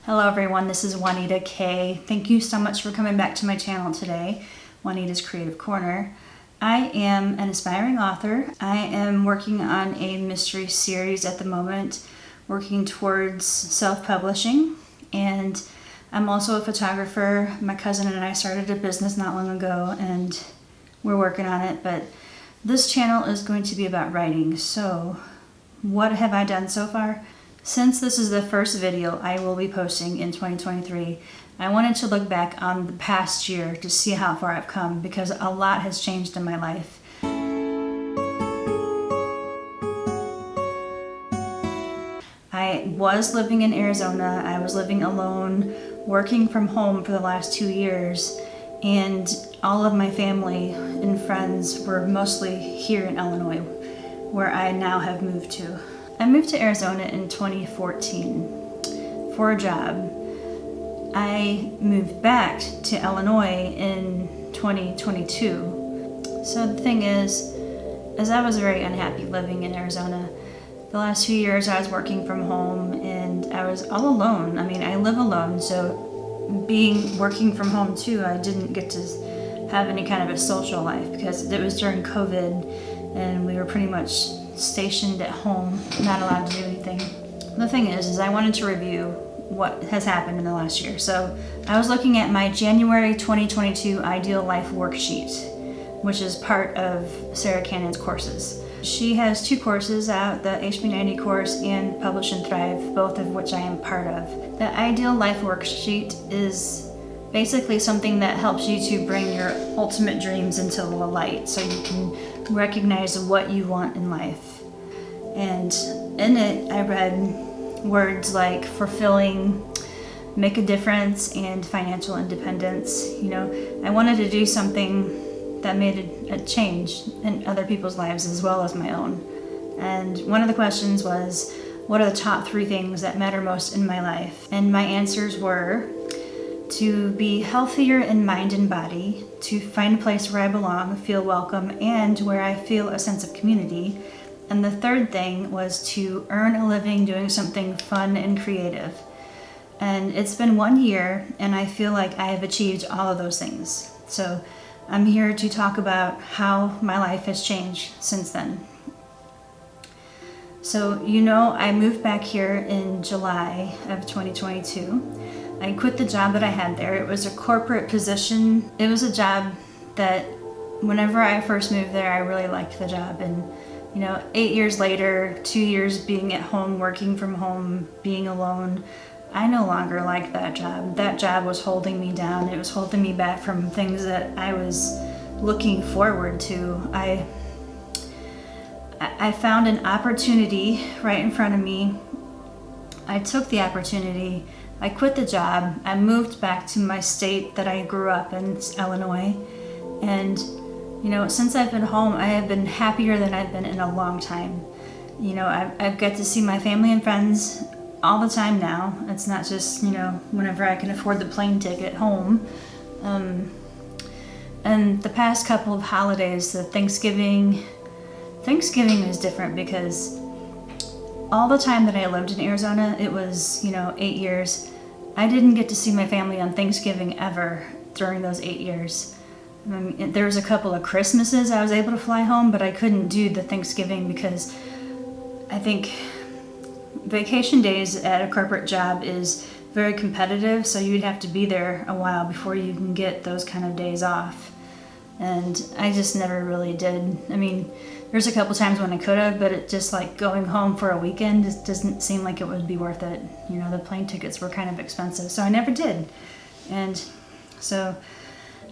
Hello everyone, this is Juanita K. Thank you so much for coming back to my channel today, Juanita's Creative Corner. I am an aspiring author. I am working on a mystery series at the moment, working towards self-publishing, and I'm also a photographer. My cousin and I started a business not long ago and we're working on it, but this channel is going to be about writing. So what have I done so far? Since this is the first video I will be posting in 2023, I wanted to look back on the past year to see how far I've come, because a lot has changed in my life. I was living in Arizona. I was living alone, working from home for the last 2 years, and all of my family and friends were mostly here in Illinois, where I now have moved to. I moved to Arizona in 2014 for a job. I moved back to Illinois in 2022. So the thing is I was very unhappy living in Arizona. The last 2 years I was working from home and I was all alone. I mean, I live alone, so working from home too, I didn't get to have any kind of a social life because it was during COVID and we were pretty much stationed at home, not allowed to do anything. The thing is I wanted to review what has happened in the last year. So I was looking at my January 2022 Ideal Life worksheet, which is part of Sarah Cannon's courses. She has 2 courses out, the HB90 course and Publish and Thrive, both of which I am part of. The Ideal Life worksheet is basically something that helps you to bring your ultimate dreams into the light so you can recognize what you want in life. And in it, I read words like fulfilling, make a difference, and financial independence. You know, I wanted to do something that made a change in other people's lives as well as my own. And one of the questions was, what are the top 3 things that matter most in my life? And my answers were to be healthier in mind and body, to find a place where I belong, feel welcome, and where I feel a sense of community. And the third thing was to earn a living doing something fun and creative. And it's been 1 year and I feel like I have achieved all of those things. So I'm here to talk about how my life has changed since then. So, you know, I moved back here in July of 2022. I quit the job that I had there. It was a corporate position. It was a job that whenever I first moved there, I really liked the job. And, you know, 8 years later, 2 years being at home, working from home, being alone, I no longer like that job. That job was holding me down. It was holding me back from things that I was looking forward to. I found an opportunity right in front of me. I took the opportunity. I quit the job. I moved back to my state that I grew up in, Illinois. And, you know, since I've been home, I have been happier than I've been in a long time. You know, I've got to see my family and friends all the time now. It's not just, you know, whenever I can afford the plane ticket home. And the past couple of holidays, the Thanksgiving is different because all the time that I lived in Arizona, it was, you know, 8 years, I didn't get to see my family on Thanksgiving ever during those 8 years. I mean, there was a couple of Christmases I was able to fly home, but I couldn't do the Thanksgiving because I think vacation days at a corporate job is very competitive, so you'd have to be there a while before you can get those kind of days off. And I just never really did. I mean, there's a couple times when I could have, but it just like going home for a weekend just doesn't seem like it would be worth it. You know, the plane tickets were kind of expensive, so I never did. And so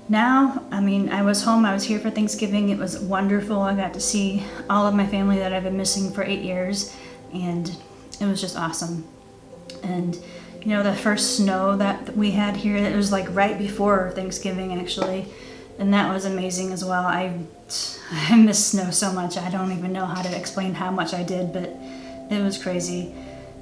now, I mean, I was home, I was here for Thanksgiving. It was wonderful. I got to see all of my family that I've been missing for 8 years, and it was just awesome. And, you know, the first snow that we had here, it was like right before Thanksgiving actually, and that was amazing as well. I miss snow so much. I don't even know how to explain how much I did, but it was crazy.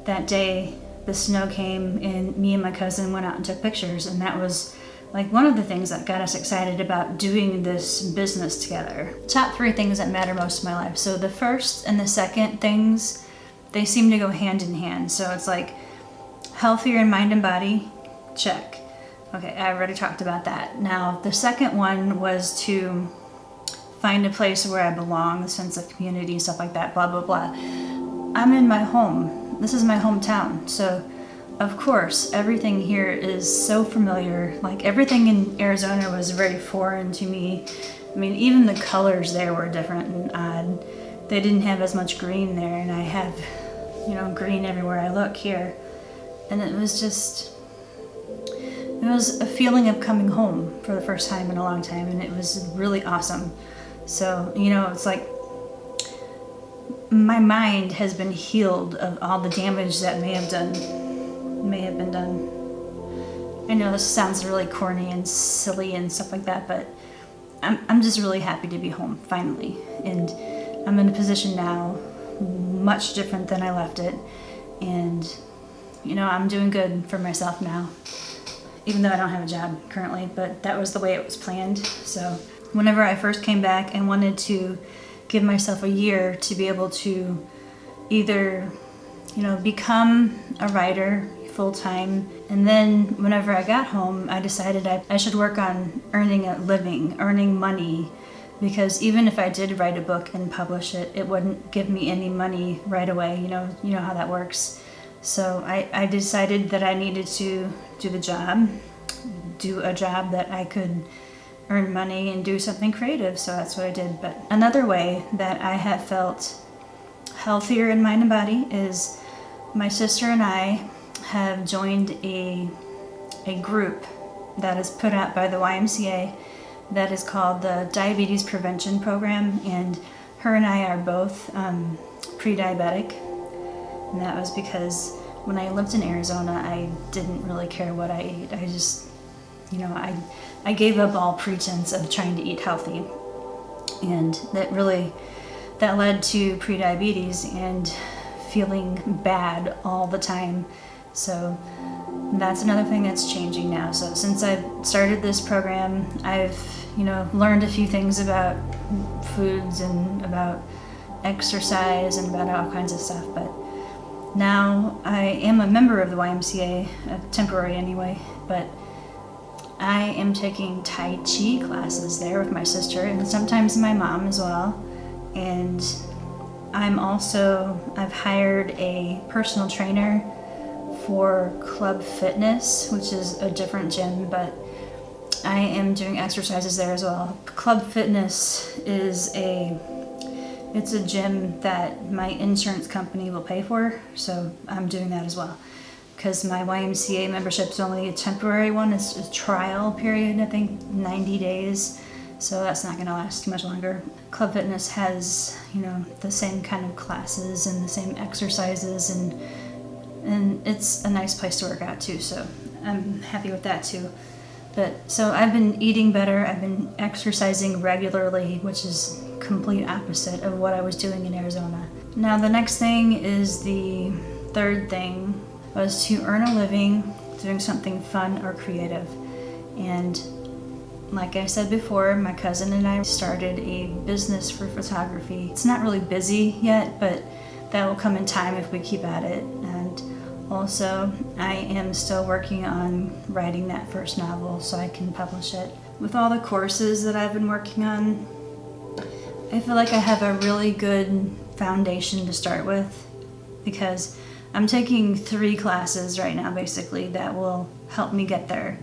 That day, the snow came and me and my cousin went out and took pictures, and that was like one of the things that got us excited about doing this business together. Top 3 things that matter most in my life. So the first and the second things, they seem to go hand in hand. So it's like healthier in mind and body, check. Okay, I already talked about that. Now, the second one was to find a place where I belong, a sense of community, stuff like that, blah, blah, blah. I'm in my home. This is my hometown. So, of course, everything here is so familiar. Like, everything in Arizona was very foreign to me. I mean, even the colors there were different and odd. They didn't have as much green there, and I have, green everywhere I look here. And it was a feeling of coming home for the first time in a long time, and it was really awesome. So, it's like my mind has been healed of all the damage that may have been done. I know this sounds really corny and silly and stuff like that, but I'm just really happy to be home finally. And I'm in a position now much different than I left it. And, I'm doing good for myself now, even though I don't have a job currently, but that was the way it was planned. So whenever I first came back, I wanted to give myself a year to be able to either, become a writer full-time, and then whenever I got home, I decided I should work on earning a living, earning money, because even if I did write a book and publish it, it wouldn't give me any money right away. You know how that works. So I decided that I needed to do a job that I could earn money and do something creative. So that's what I did. But another way that I have felt healthier in mind and body is my sister and I have joined a group that is put out by the YMCA that is called the Diabetes Prevention Program, and her and I are both pre-diabetic, and that was because when I lived in Arizona, I didn't really care what I ate. I just, I gave up all pretense of trying to eat healthy, and that led to pre-diabetes and feeling bad all the time. So that's another thing that's changing now. So since I've started this program, I've learned a few things about foods and about exercise and about all kinds of stuff. But now I am a member of the YMCA, temporary anyway, but I am taking Tai Chi classes there with my sister and sometimes my mom as well. And I've hired a personal trainer for Club Fitness, which is a different gym, but I am doing exercises there as well. Club Fitness is a gym that my insurance company will pay for, so I'm doing that as well. Because my YMCA membership is only a temporary one. It's a trial period, I think 90 days, so that's not going to last too much longer. Club Fitness has, the same kind of classes and the same exercises, and it's a nice place to work out too, so I'm happy with that too. But so I've been eating better, I've been exercising regularly, which is complete opposite of what I was doing in Arizona. Now the next thing is the third thing, was to earn a living doing something fun or creative. And like I said before, my cousin and I started a business for photography. It's not really busy yet, but that will come in time if we keep at it. And also, I am still working on writing that first novel so I can publish it. With all the courses that I've been working on, I feel like I have a really good foundation to start with, because I'm taking 3 classes right now basically that will help me get there.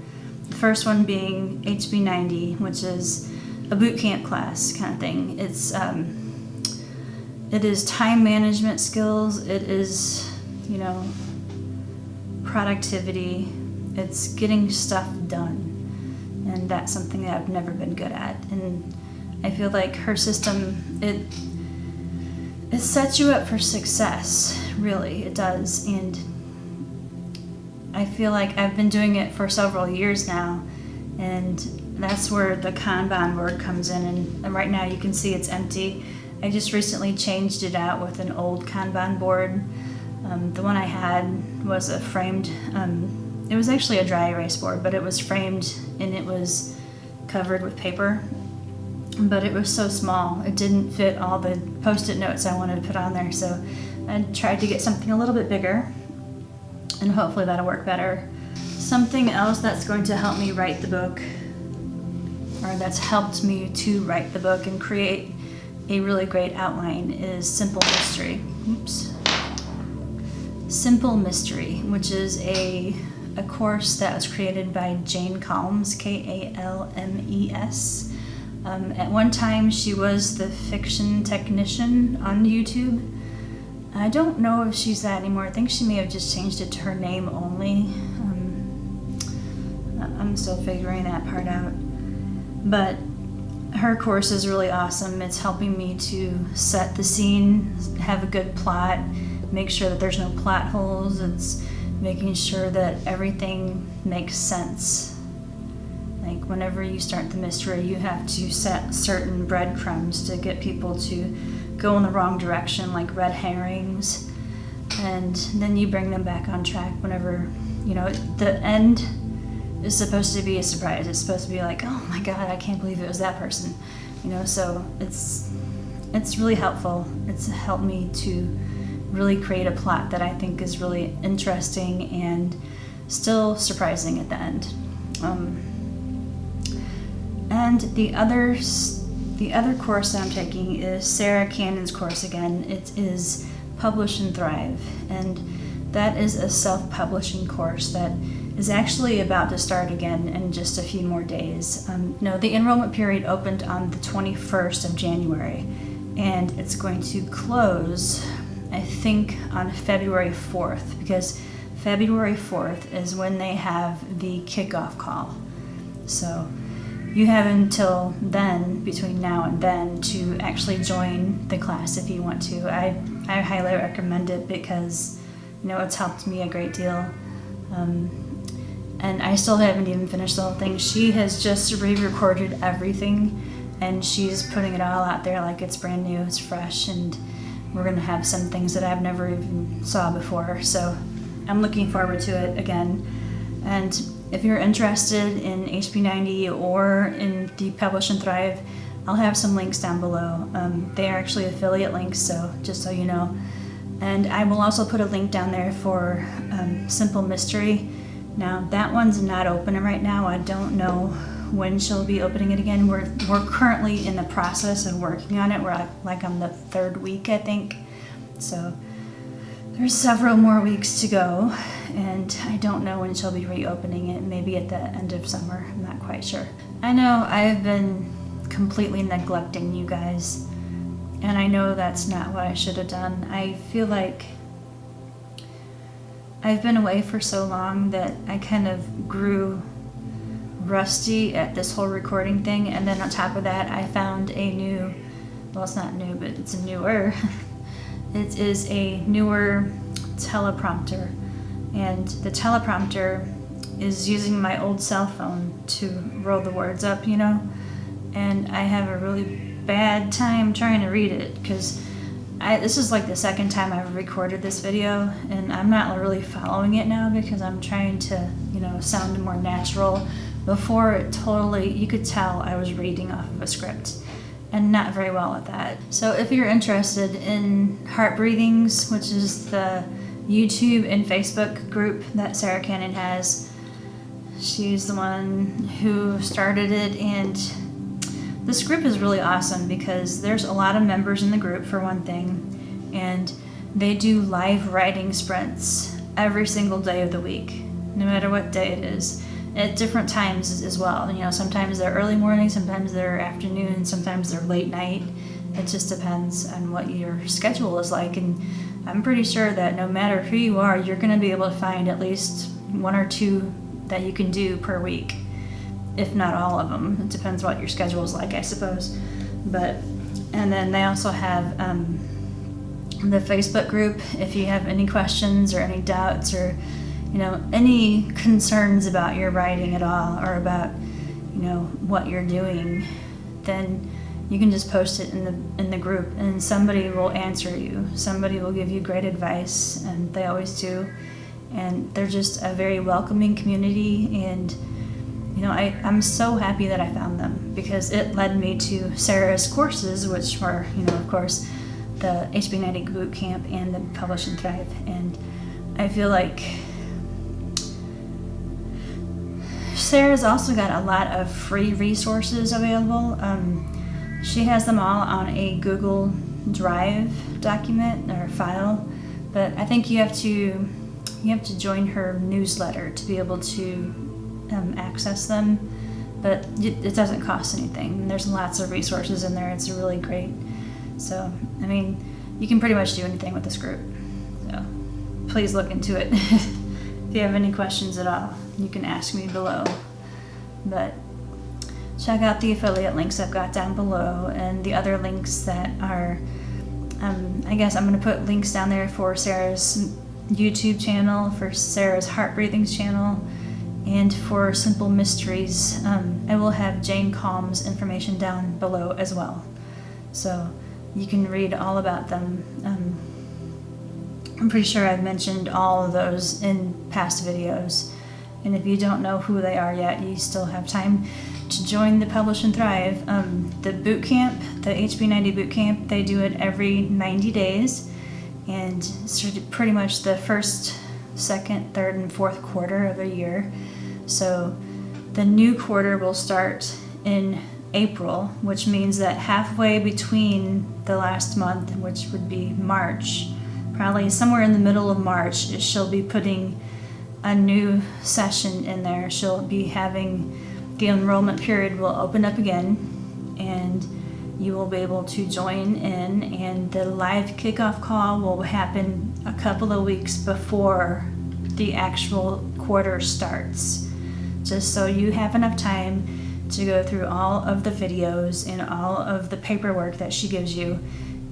The first one being HB90, which is a boot camp class kind of thing. It is time management skills, it is, productivity, it's getting stuff done, and that's something that I've never been good at. And I feel like her system, it sets you up for success, really, it does. And I feel like I've been doing it for several years now, and that's where the Kanban board comes in, and right now you can see it's empty. I just recently changed it out with an old Kanban board. The one I had was a framed, it was actually a dry erase board, but it was framed and it was covered with paper. But it was so small, it didn't fit all the post-it notes I wanted to put on there, so I tried to get something a little bit bigger. and hopefully that'll work better. Something else that's going to help me write the book, or that's helped me to write the book and create a really great outline, is Simple Mystery. Simple Mystery, which is a course that was created by Jane Kalms, Kalmes. At one time, she was the fiction technician on YouTube. I don't know if she's that anymore. I think she may have just changed it to her name only. I'm still figuring that part out. But her course is really awesome. It's helping me to set the scene, have a good plot, make sure that there's no plot holes. It's making sure that everything makes sense. Like whenever you start the mystery, you have to set certain breadcrumbs to get people to go in the wrong direction, like red herrings, and then you bring them back on track whenever, the end is supposed to be a surprise. It's supposed to be like, oh my God, I can't believe it was that person, so it's really helpful. It's helped me to really create a plot that I think is really interesting and still surprising at the end. And the other course that I'm taking is Sarah Cannon's course again. It is Publish and Thrive, and that is a self-publishing course that is actually about to start again in just a few more days. The enrollment period opened on the 21st of January, and it's going to close, I think, on February 4th, because February 4th is when they have the kickoff call. So you have until then, between now and then, to actually join the class if you want to. I highly recommend it because, it's helped me a great deal. And I still haven't even finished the whole thing. She has just re-recorded everything, and she's putting it all out there like it's brand new, it's fresh, and we're gonna have some things that I've never even saw before. So I'm looking forward to it again. And if you're interested in HB90 or in the Publish and Thrive, I'll have some links down below. They are actually affiliate links, so just so you know. And I will also put a link down there for Simple Mystery. Now that one's not open right now. I don't know when she'll be opening it again. We're currently in the process of working on it. We're like on the 3rd week, I think. So there's several more weeks to go, and I don't know when she'll be reopening it. Maybe at the end of summer. I'm not quite sure. I know I've been completely neglecting you guys, and I know that's not what I should have done. I feel like I've been away for so long that I kind of grew rusty at this whole recording thing, and then on top of that I found a new, well, it's not new, but it's a newer it is a newer teleprompter, and the teleprompter is using my old cell phone to roll the words up, and I have a really bad time trying to read it because this is like the second time I've recorded this video, and I'm not really following it now because I'm trying to, sound more natural. Before, you could tell I was reading off of a script, and not very well at that. So if you're interested in Heart Breathings, which is the YouTube and Facebook group that Sarah Cannon has, she's the one who started it, and this group is really awesome because there's a lot of members in the group, for one thing, and they do live writing sprints every single day of the week, no matter what day it is, at different times as well. Sometimes they're early morning, sometimes they're afternoon, sometimes they're late night. It just depends on what your schedule is like, and I'm pretty sure that no matter who you are, you're going to be able to find at least 1 or 2 that you can do per week, if not all of them. It depends what your schedule is like, I suppose. And then they also have the Facebook group. If you have any questions or any doubts or any concerns about your writing at all, or about what you're doing, then you can just post it in the group, and somebody will answer you. Somebody will give you great advice, and they always do. And they're just a very welcoming community, and I'm so happy that I found them because it led me to Sarah's courses, which were, of course, the HB90 boot camp and the Publish and Thrive. And I feel like Sarah's also got a lot of free resources available. She has them all on a Google Drive document or file, but I think you have to join her newsletter to be able to access them. But it doesn't cost anything. There's lots of resources in there. It's really great. So, I mean, you can pretty much do anything with this group. So, please look into it. If you have any questions at all, you can ask me below. But check out the affiliate links I've got down below and the other links that are, I guess I'm going to put links down there for Sarah's YouTube channel, for Sarah's Heart Breathings channel, and for Simple Mysteries. I will have Jane Calm's information down below as well. So you can read all about them. I'm pretty sure I've mentioned all of those in past videos. And if you don't know who they are yet, you still have time to join the Publish and Thrive. The boot camp, the HB90 boot camp, they do it every 90 days. And it's pretty much the first, second, third, and fourth quarter of a year. So the new quarter will start in April, which means that halfway between the last month, which would be March, probably somewhere in the middle of March, she'll be putting a new session in there. She'll be having the enrollment period will open up again, and you will be able to join in, and the live kickoff call will happen a couple of weeks before the actual quarter starts, just so you have enough time to go through all of the videos and all of the paperwork that she gives you,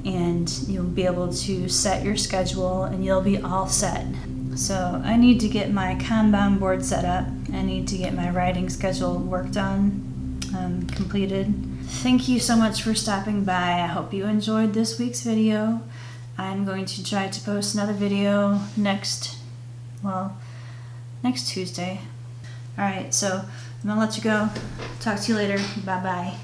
and you'll be able to set your schedule and you'll be all set. So I need to get my Kanban board set up. I need to get my writing schedule worked on, completed. Thank you so much for stopping by. I hope you enjoyed this week's video. I'm going to try to post another video next Tuesday. Alright, so I'm gonna let you go. Talk to you later. Bye-bye.